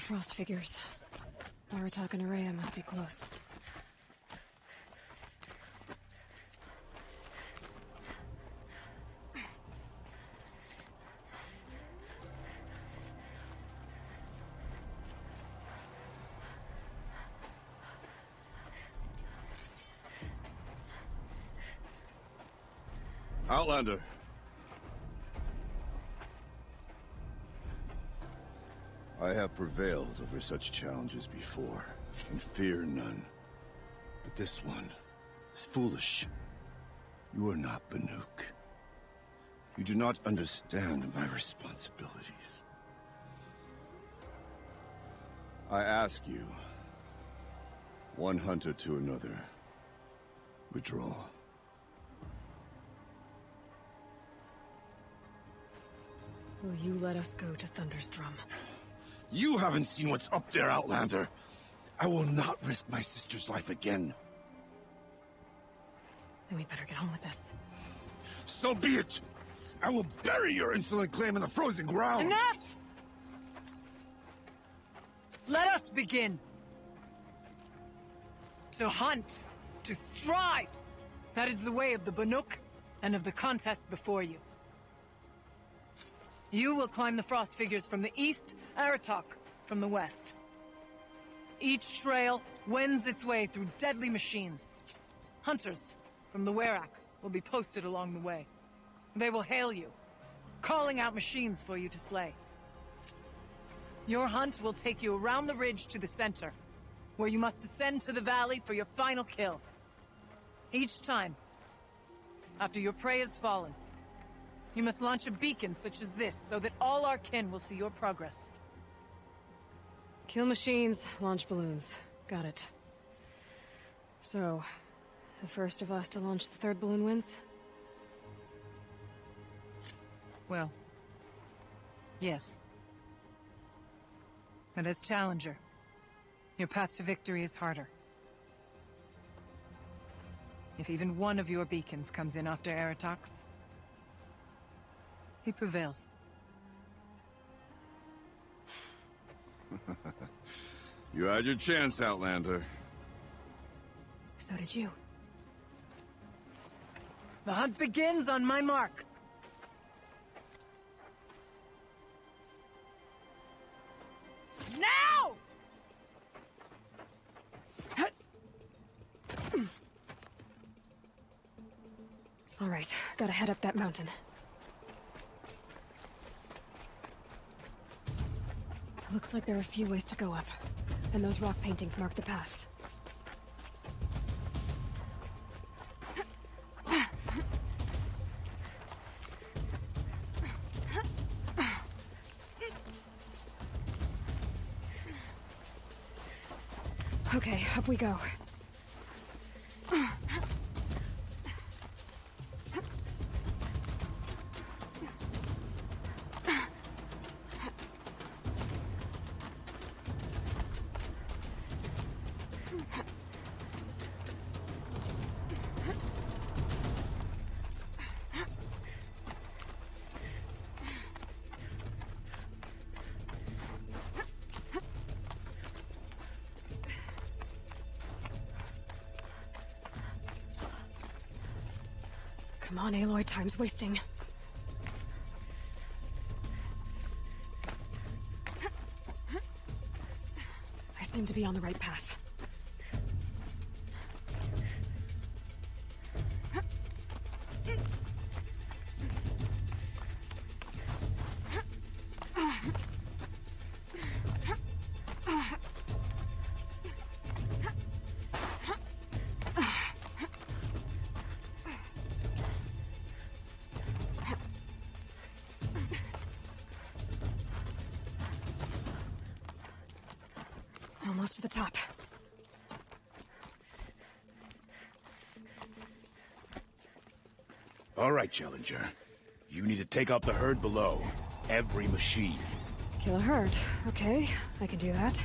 frost figures. Aratak and Araya must be close. Outlander. I have prevailed over such challenges before, and fear none. But this one is foolish. You are not Banuk. You do not understand my responsibilities. I ask you, one hunter to another, withdraw. Will you let us go to Thunderstrom? You haven't seen what's up there, Outlander. I will not risk my sister's life again. Then we better get on with this. So be it! I will bury your insolent claim in the frozen ground! Enough! Let us begin! To hunt, to strive! That is the way of the Banuk, and of the contest before you. You will climb the frost figures from the east, Aratak from the west. Each trail wends its way through deadly machines. Hunters from the Werak will be posted along the way. They will hail you, calling out machines for you to slay. Your hunt will take you around the ridge to the center, where you must descend to the valley for your final kill. Each time, after your prey has fallen, you must launch a beacon such as this, so that all our kin will see your progress. Kill machines, launch balloons. Got it. So, the first of us to launch the third balloon wins? Well, yes. But as challenger, your path to victory is harder. If even one of your beacons comes in after Aratak's, he prevails. You had your chance, Outlander. So did you. The hunt begins on my mark. Now! All right, gotta head up that mountain. Looks like there are a few ways to go up, and those rock paintings mark the path. Okay, up we go. Come on, Aloy, time's wasting. I seem to be on the right path. Almost to the top. All right, Challenger. You need to take out the herd below. Every machine. Kill a herd. Okay, I can do that.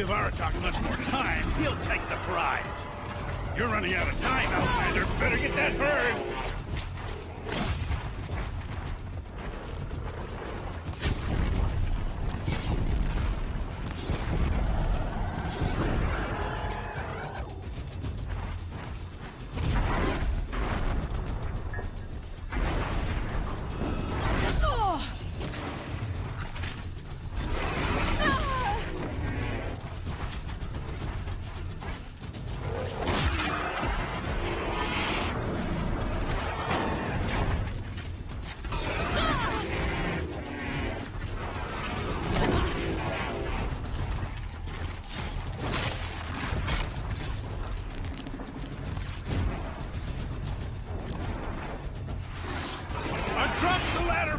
give Aratak much more time, he'll take the prize. You're running out of time, Outlander. Better get that herd.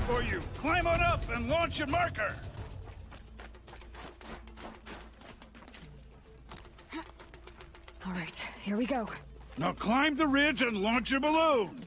For you. Climb on up and launch your marker. All right, here we go. Now climb the ridge and launch your balloon.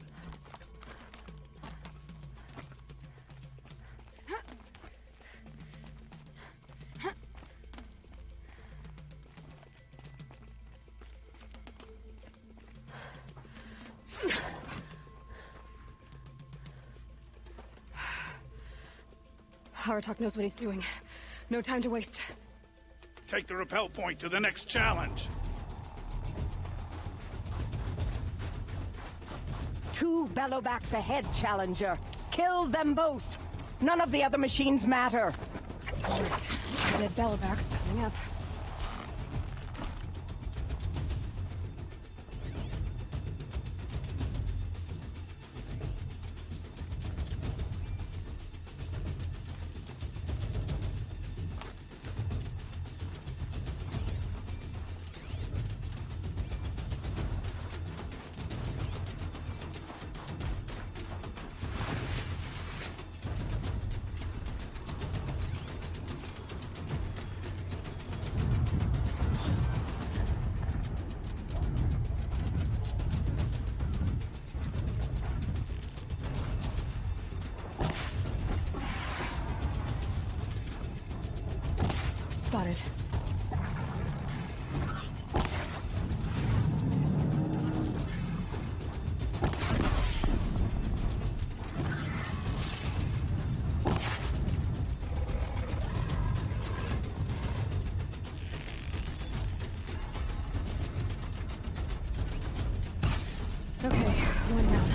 Aratak knows what he's doing. No time to waste. Take the rappel point to the next challenge. 2 bellowbacks ahead, Challenger. Kill them both. None of the other machines matter. All right. Dead bellowbacks coming up. Spotted. Okay, one down.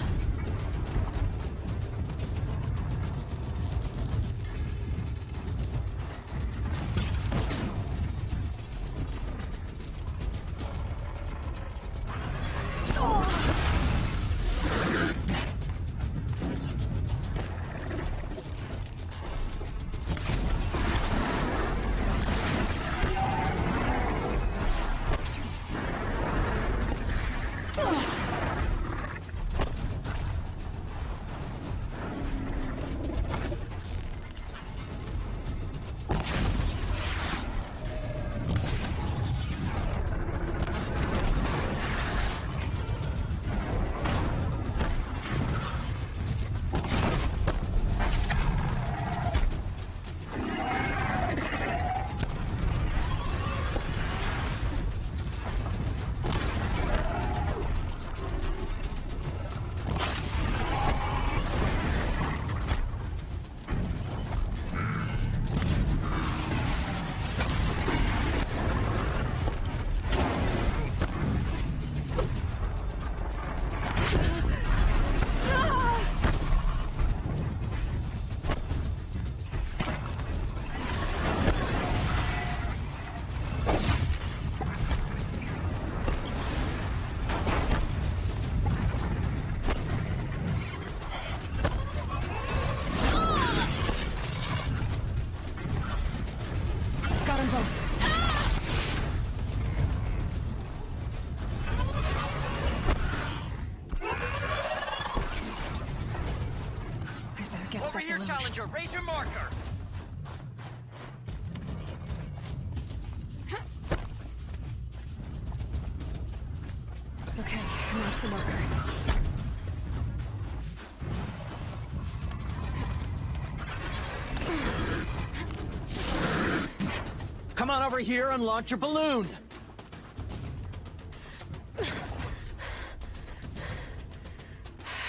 Over here, Challenger! Raise your marker! Okay, now's the marker. Come on over over here and launch your balloon.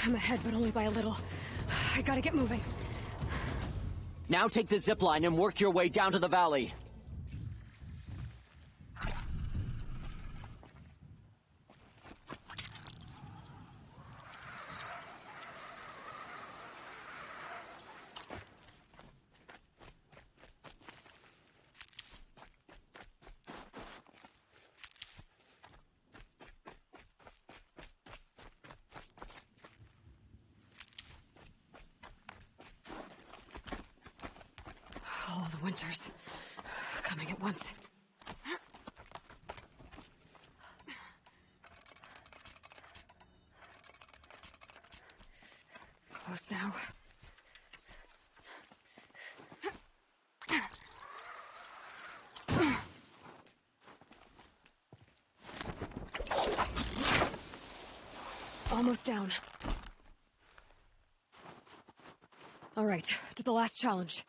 I'm ahead, but only by a little. I gotta get moving. Now take the zip line and work your way down to the valley. All the winters coming at once. Close now. Almost down. All right, to the last challenge.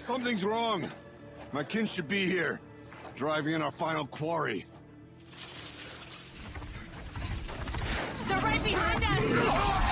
Something's wrong. My kin should be here, driving in our final quarry. They're right behind us!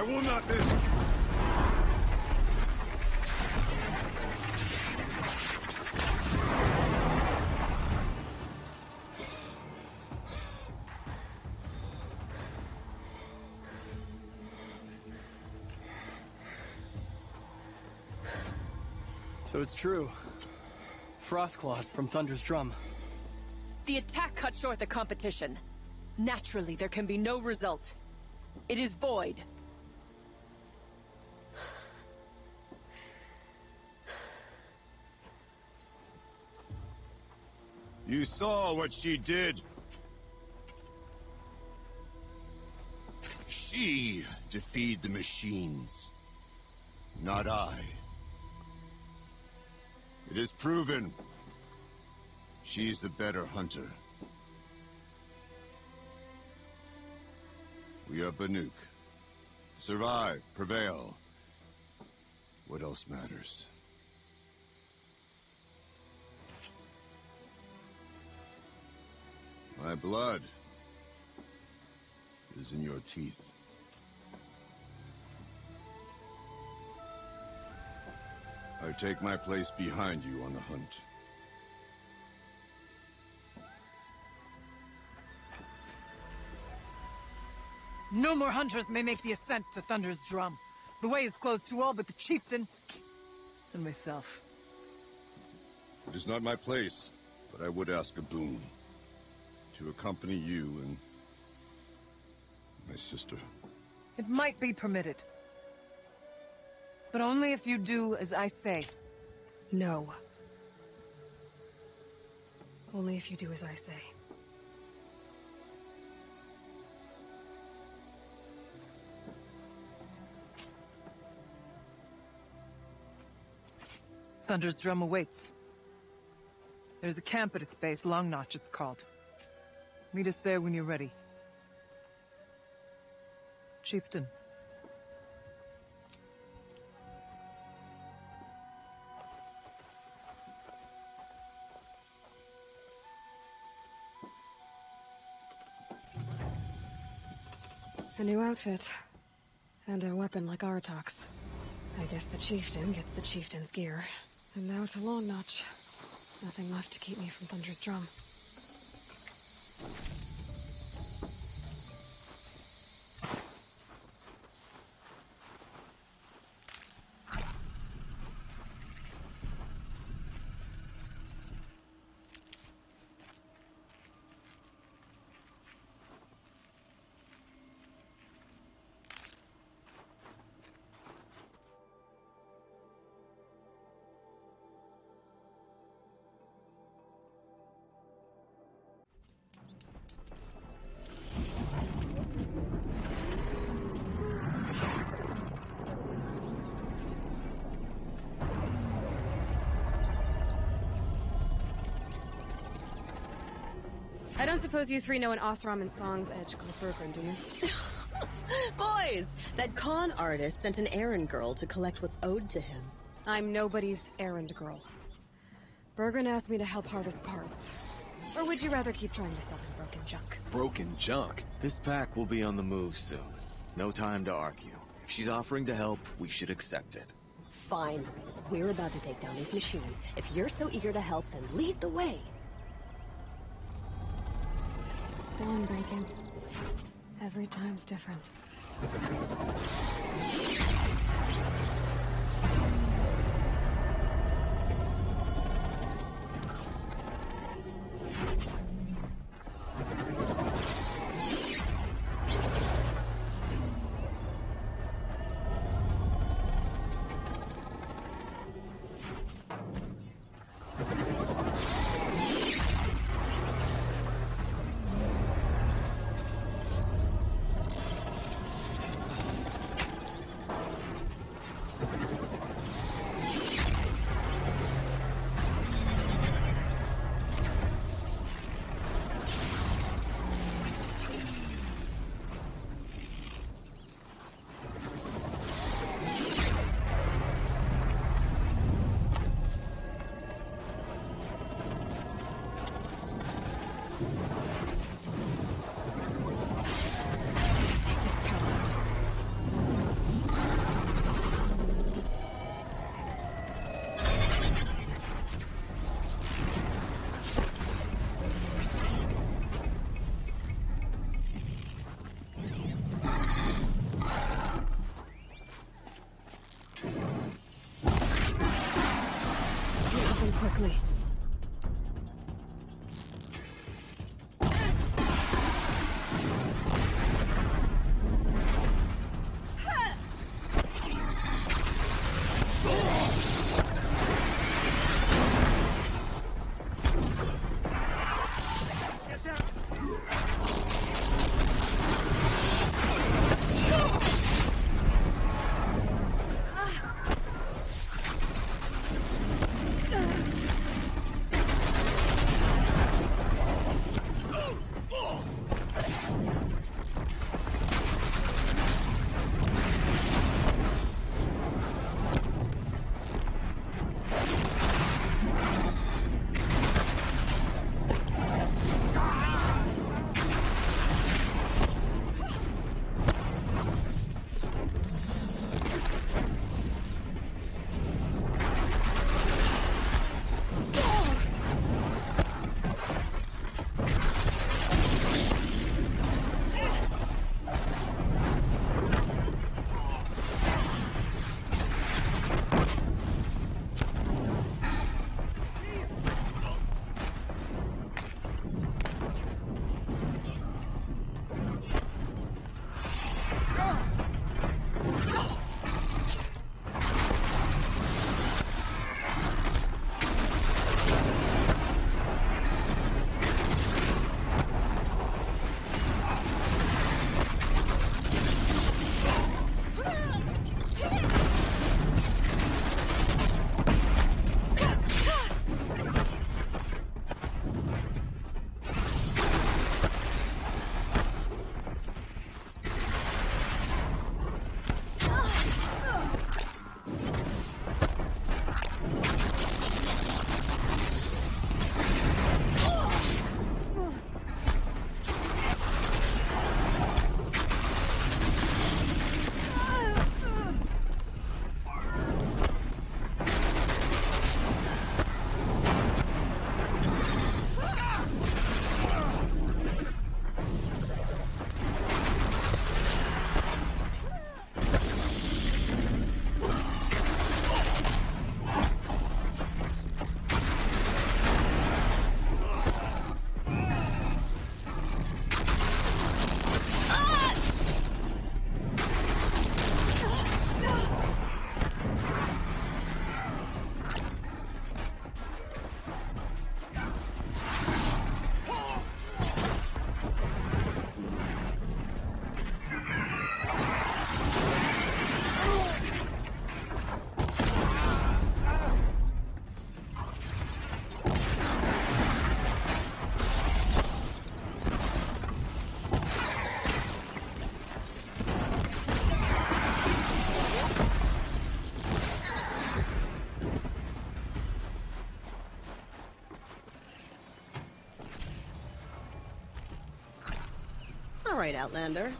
I will not miss. So it's true. Frost claws from Thunder's drum. The attack cut short the competition. Naturally, there can be no result. It is void. You saw what she did. She defeated the machines, not I. It is proven. She's the better hunter. We are Banuk. Survive, prevail. What else matters? My blood is in your teeth. I take my place behind you on the hunt. No more hunters may make the ascent to Thunder's drum. The way is closed to all but the chieftain and myself. It is not my place, but I would ask a boon. To accompany you and my sister. It might be permitted. But only if you do as I say. No. Only if you do as I say. Thunder's drum awaits. There's a camp at its base, Longnotch it's called. Meet us there when you're ready. Chieftain. A new outfit. And a weapon like Aratak's. I guess the chieftain gets the chieftain's gear. And now to Longnotch. Nothing left to keep me from Thunder's drum. I don't suppose you three know an Osram and Song's edge called Bergren, do you? Boys, that con artist sent an errand girl to collect what's owed to him. I'm nobody's errand girl. Bergren asked me to help harvest parts. Or would you rather keep trying to sell him broken junk? Broken junk? This pack will be on the move soon. No time to argue. If she's offering to help, we should accept it. Fine. We're about to take down these machines. If you're so eager to help, then lead the way. Dawn breaking. Every time's different. quickly. All right, Outlander.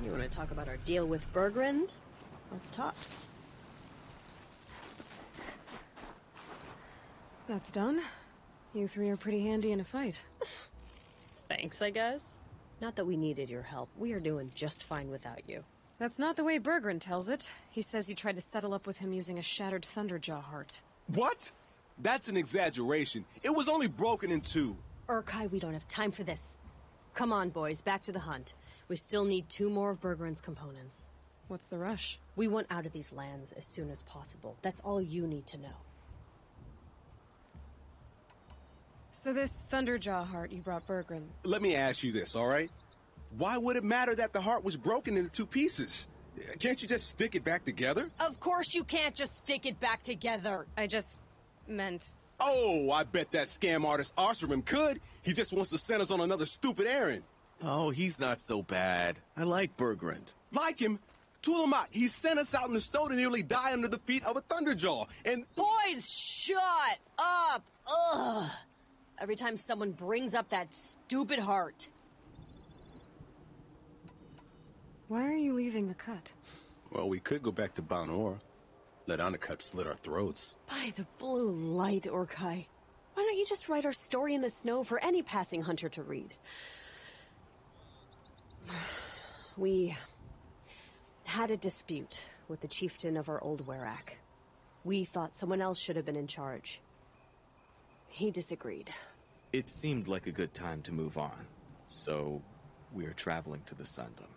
You want to talk about our deal with Bergrand? Let's talk. That's done. You three are pretty handy in a fight. Thanks, I guess. Not that we needed your help. We are doing just fine without you. That's not the way Bergrand tells it. He says you tried to settle up with him using a shattered Thunderjaw heart. What? That's an exaggeration. It was only broken in two. Urkai, we don't have time for this. Come on, boys, back to the hunt. We still need 2 more of Bergrand's components. What's the rush? We want out of these lands as soon as possible. That's all you need to know. So this Thunderjaw heart you brought Bergrand... Let me ask you this, all right? Why would it matter that the heart was broken into 2 pieces? Can't you just stick it back together? Of course you can't just stick it back together. I just meant... Oh, I bet that scam artist Arsarim could. He just wants to send us on another stupid errand. Oh, he's not so bad. I like Bergrand. Like him? Tool him out. He sent us out in the snow to nearly die under the feet of a Thunderjaw. And... Boys, shut up! Ugh! Every time someone brings up that stupid heart. Why are you leaving the cut? Well, we could go back to Banor. Let Anacut slit our throats. By the blue light, Urkai. Why don't you just write our story in the snow for any passing hunter to read? We had a dispute with the chieftain of our old Werak. We thought someone else should have been in charge. He disagreed. It seemed like a good time to move on, so we're traveling to the Sundom.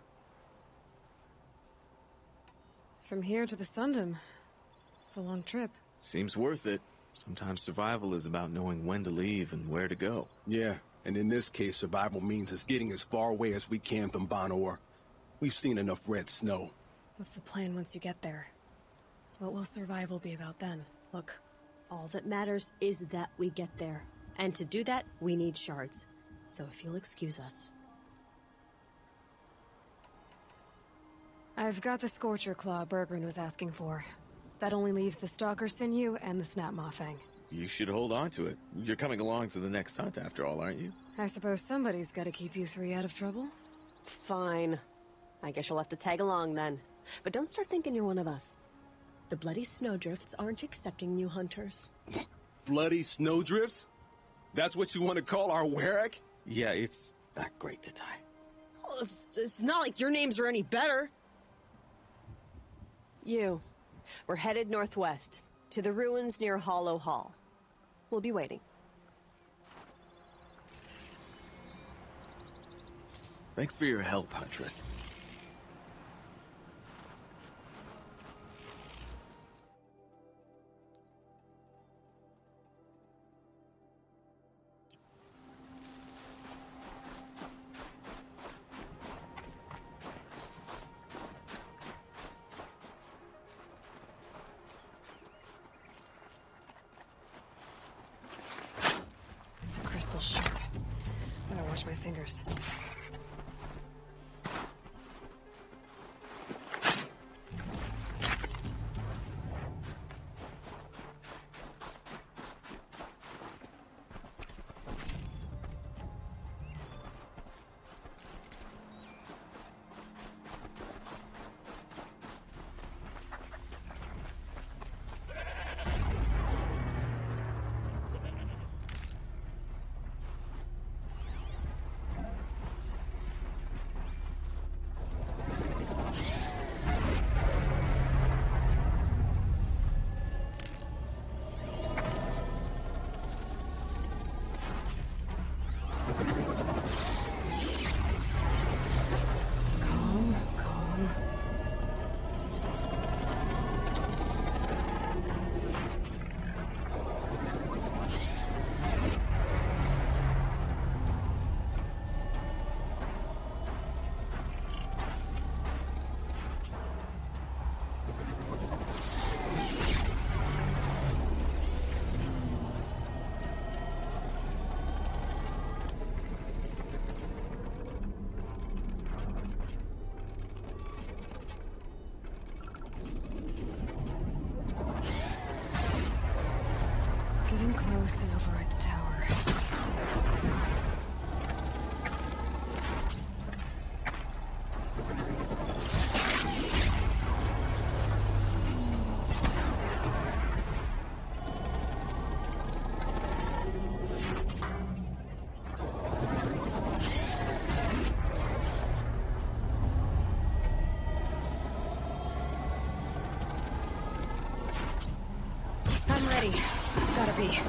From here to the Sundom. It's a long trip. Seems worth it. Sometimes survival is about knowing when to leave and where to go. Yeah, and in this case, survival means us getting as far away as we can from Banor. We've seen enough red snow. What's the plan once you get there? What will survival be about then? Look, all that matters is that we get there. And to do that, we need shards. So if you'll excuse us. I've got the Scorcher Claw Bergren was asking for. That only leaves the Stalker Sinew and the Snap Maw Fang. You should hold on to it. You're coming along to the next hunt after all, aren't you? I suppose somebody's gotta keep you three out of trouble. Fine. I guess you'll have to tag along then. But don't start thinking you're one of us. The bloody snowdrifts aren't accepting new hunters. Bloody snowdrifts? That's what you want to call our Werak? Yeah, it's not great to tie. Oh, it's not like your names are any better. We're headed northwest, to the ruins near Hollow Hall. We'll be waiting. Thanks for your help, Huntress. Crystal sharp. Better watch my fingers. Getting close and override the tower. I'm ready. Gotta be.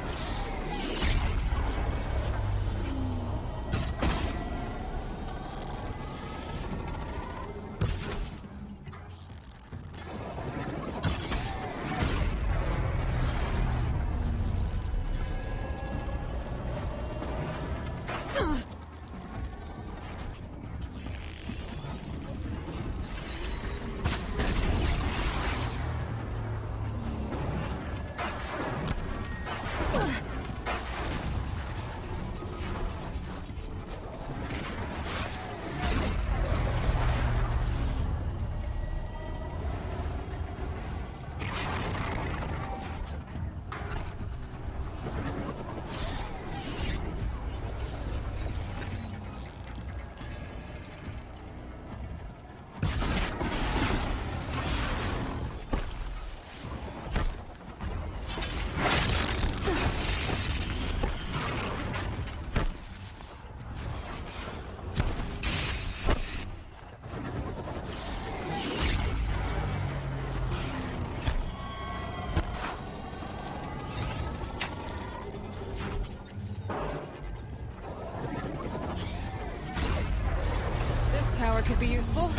could be useful.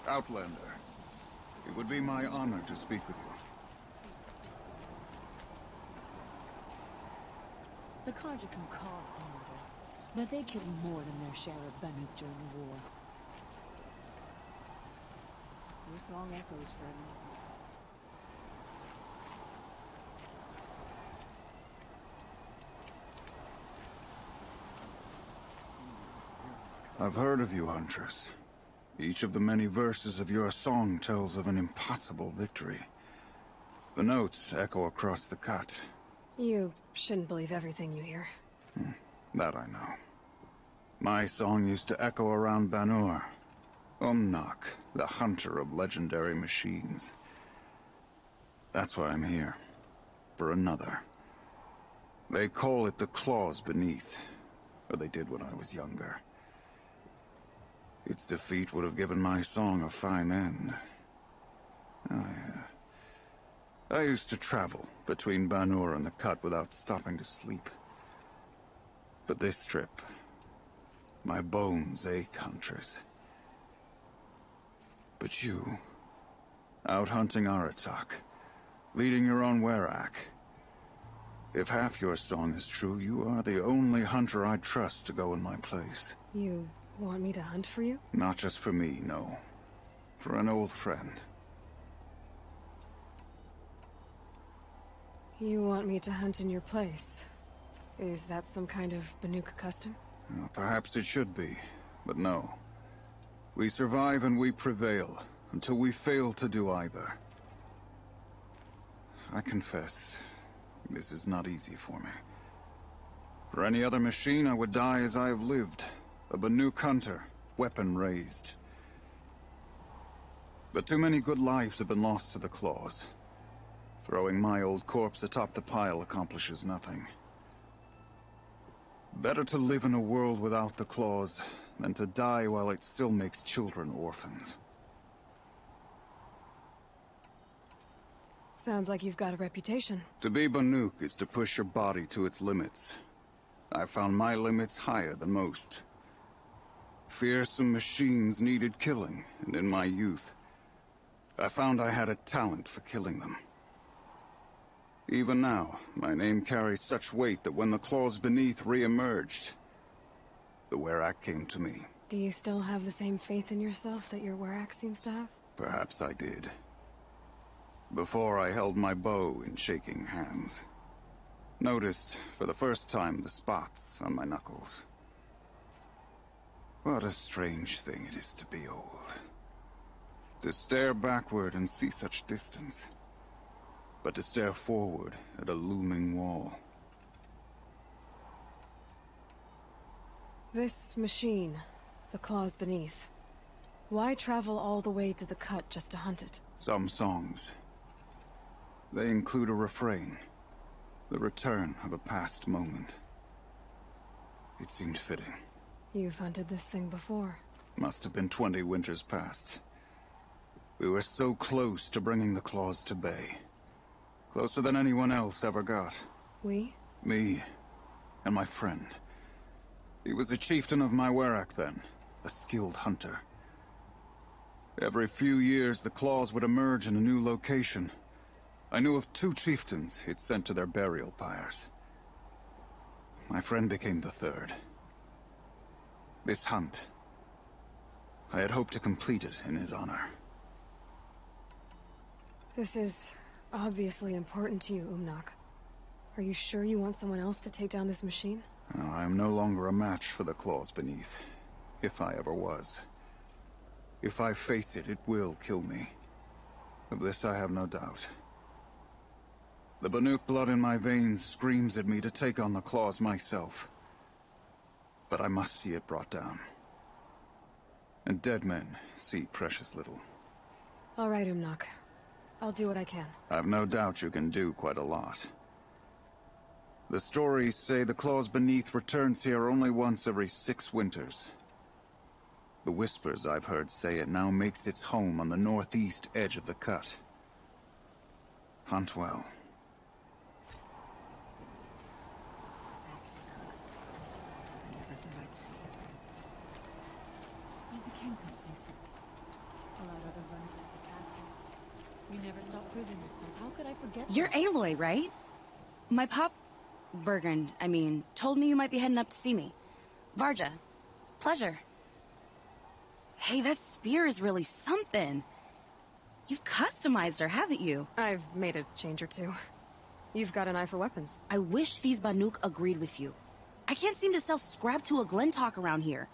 Outlander, it would be my honor to speak with you. The Carja can call murder, but they killed more than their share of Banuk during the war. Your song echoes for a night. I've heard of you, Huntress. Each of the many verses of your song tells of an impossible victory. The notes echo across the cut. You shouldn't believe everything you hear. That I know. My song used to echo around Banur. Longnotch, the hunter of legendary machines. That's why I'm here. For another. They call it the claws beneath. Or they did when I was younger. Its defeat would have given my song a fine end. I used to travel between Banur and the Cut without stopping to sleep. But this trip, my bones ache, Huntress. But you, out hunting Aratak, leading your own Werak. If half your song is true, you are the only hunter I'd trust to go in my place. You want me to hunt for you? Not just for me, no. For an old friend. You want me to hunt in your place? Is that some kind of Banuk custom? Well, perhaps it should be, but no. We survive and we prevail, until we fail to do either. I confess, this is not easy for me. For any other machine, I would die as I have lived. A Banuk hunter, weapon raised. But too many good lives have been lost to the claws. Throwing my old corpse atop the pile accomplishes nothing. Better to live in a world without the claws than to die while it still makes children orphans. Sounds like you've got a reputation. To be Banuk is to push your body to its limits. I found my limits higher than most. Fearsome machines needed killing, and in my youth, I found I had a talent for killing them. Even now, my name carries such weight that when the claws beneath re-emerged, the Werak came to me. Do you still have the same faith in yourself that your Werak seems to have? Perhaps I did. Before I held my bow in shaking hands. Noticed, for the first time, the spots on my knuckles. What a strange thing it is to be old. To stare backward and see such distance. But to stare forward at a looming wall. This machine, the claws beneath. Why travel all the way to the cut just to hunt it? Some songs. They include a refrain. The return of a past moment. It seemed fitting. You've hunted this thing before. Must have been 20 winters past. We were so close to bringing the claws to bay. Closer than anyone else ever got. We? Me and my friend. He was a chieftain of my Werak then, a skilled hunter. Every few years, the claws would emerge in a new location. I knew of 2 chieftains he'd sent to their burial pyres. My friend became the 3rd. This hunt, I had hoped to complete it in his honor. This is obviously important to you, Umnak. Are you sure you want someone else to take down this machine? I am no longer a match for the claws beneath, if I ever was. If I face it, it will kill me. Of this I have no doubt. The Banuk blood in my veins screams at me to take on the claws myself. But I must see it brought down. And dead men see precious little. All right, Umnak. I'll do what I can. I've no doubt you can do quite a lot. The stories say the claws beneath returns here only once every 6 winters. The whispers I've heard say it now makes its home on the northeast edge of the cut. Hunt well. I became complacent. Allowed other runners to surpass me. You never stop proving yourself. How could I forget You're that? Aloy, right? My Bergund, told me you might be heading up to see me. Varga. Pleasure. Hey, that spear is really something. You've customized her, haven't you? I've made a change or 2. You've got an eye for weapons. I wish these Banuk agreed with you. I can't seem to sell scrap to a Glentalk around here.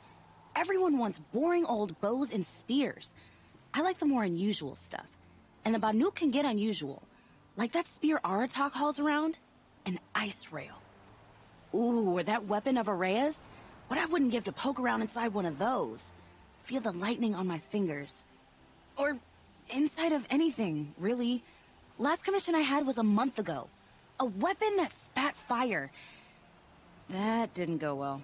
Everyone wants boring old bows and spears. I like the more unusual stuff. And the Banuk can get unusual. Like that spear Aratak hauls around. An ice rail. Ooh, or that weapon of Araya's. What I wouldn't give to poke around inside one of those. Feel the lightning on my fingers. Or inside of anything, really. Last commission I had was a month ago. A weapon that spat fire. That didn't go well.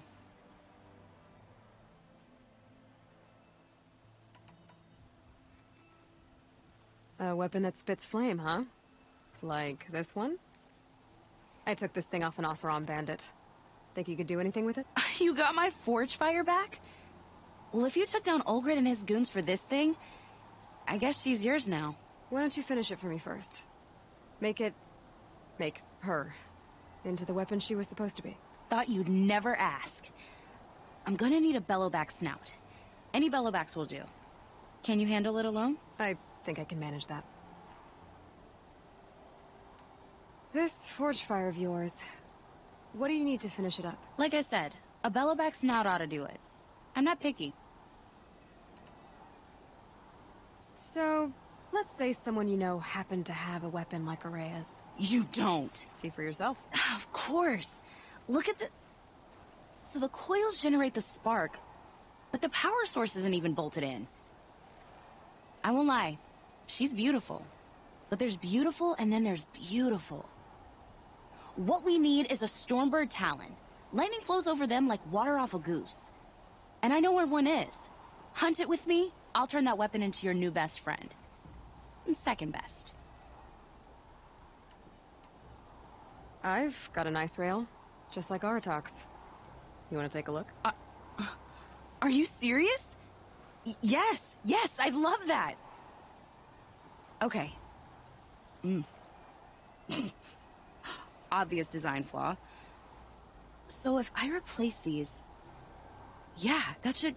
A weapon that spits flame, huh? Like this one? I took this thing off an Oseram bandit. Think you could do anything with it? You got my forge fire back? Well, if you took down Olgrid and his goons for this thing, I guess she's yours now. Why don't you finish it for me first? Make her into the weapon she was supposed to be. Thought you'd never ask. I'm gonna need a bellowback snout. Any bellowbacks will do. Can you handle it alone? I think I can manage that. This forge fire of yours, what do you need to finish it up? Like I said, a bellowback snout ought to do it. I'm not picky. So, let's say someone you know happened to have a weapon like Araya's. You don't. See for yourself. Of course. Look at the... So the coils generate the spark, but the power source isn't even bolted in. I won't lie. She's beautiful. But there's beautiful and then there's beautiful. What we need is a Stormbird Talon. Lightning flows over them like water off a goose. And I know where one is. Hunt it with me, I'll turn that weapon into your new best friend. And second best. I've got a nice rail, just like Aratak's. You want to take a look? Are you serious? Yes, I'd love that. Okay. obvious design flaw. So if I replace these... Yeah, that should...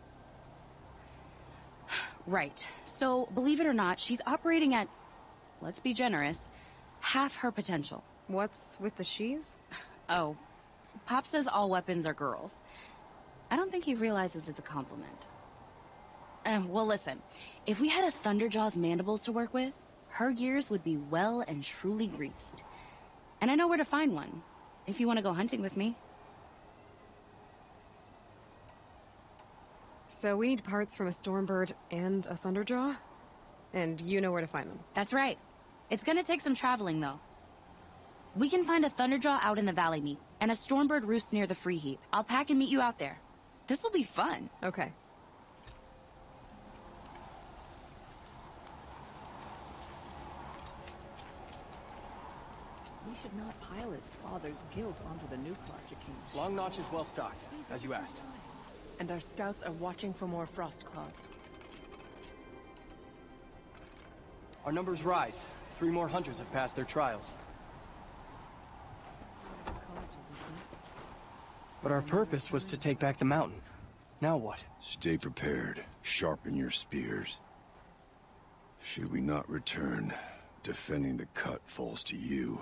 Right. So, believe it or not, she's operating at, let's be generous, half her potential. What's with the she's? Oh, Pop says all weapons are girls. I don't think he realizes it's a compliment. Well, listen, if we had a Thunderjaw's mandibles to work with, her gears would be well and truly greased. And I know where to find one, if you want to go hunting with me. So we need parts from a Stormbird and a Thunderjaw? And you know where to find them? That's right. It's gonna take some traveling, though. We can find a Thunderjaw out in the valley meet, and a Stormbird roost near the free heap. I'll pack and meet you out there. This'll be fun. Okay. We should not pile his father's guilt onto the Nuclear King. Longnotch is well stocked, as you asked. And our scouts are watching for more frost claws. Our numbers rise. 3 more hunters have passed their trials. But our purpose was to take back the mountain. Now what? Stay prepared. Sharpen your spears. Should we not return, defending the cut falls to you.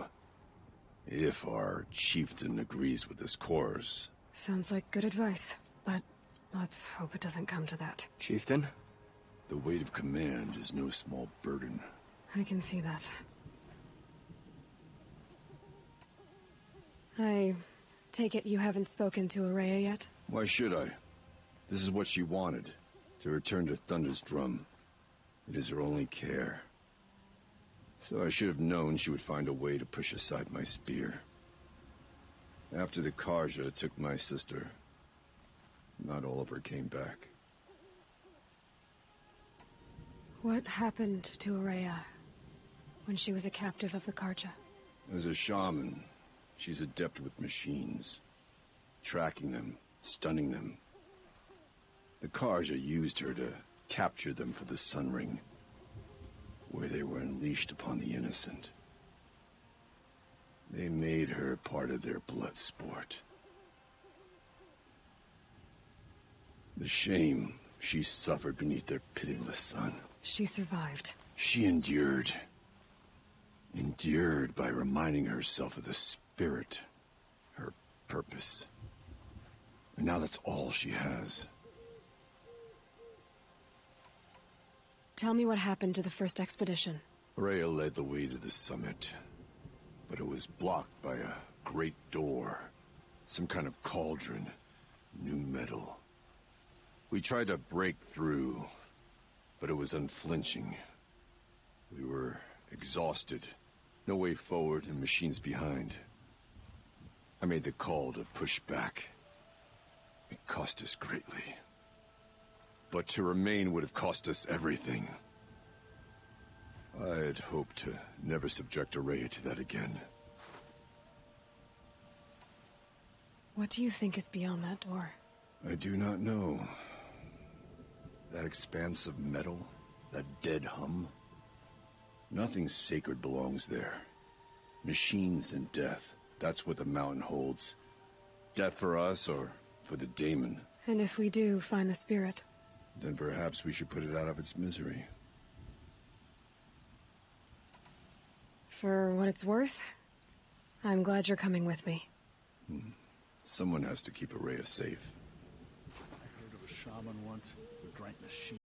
If our chieftain agrees with this course. Sounds like good advice, but let's hope it doesn't come to that. Chieftain? The weight of command is no small burden. I can see that. I take it you haven't spoken to Araya yet? Why should I? This is what she wanted, to return to Thunder's drum. It is her only care. So I should have known she would find a way to push aside my spear. After the Karja took my sister, not all of her came back. What happened to Araya when she was a captive of the Karja? As a shaman, she's adept with machines. Tracking them, stunning them. The Karja used her to capture them for the Sun Ring, where they were unleashed upon the innocent. They made her part of their blood sport. The shame she suffered beneath their pitiless sun. She survived. She endured. Endured by reminding herself of the spirit, her purpose. And now that's all she has. Tell me what happened to the first expedition. Rhea led the way to the summit, but it was blocked by a great door. Some kind of cauldron. New metal. We tried to break through, but it was unflinching. We were exhausted. No way forward and machines behind. I made the call to push back. It cost us greatly. But to remain would have cost us everything. I had hoped to never subject Araya to that again. What do you think is beyond that door? I do not know. That expanse of metal, that dead hum. Nothing sacred belongs there. Machines and death, that's what the mountain holds. Death for us or for the daemon. And if we do find the spirit? Then perhaps we should put it out of its misery. For what it's worth, I'm glad you're coming with me. Someone has to keep Araya safe. I heard of a shaman once who drank machine.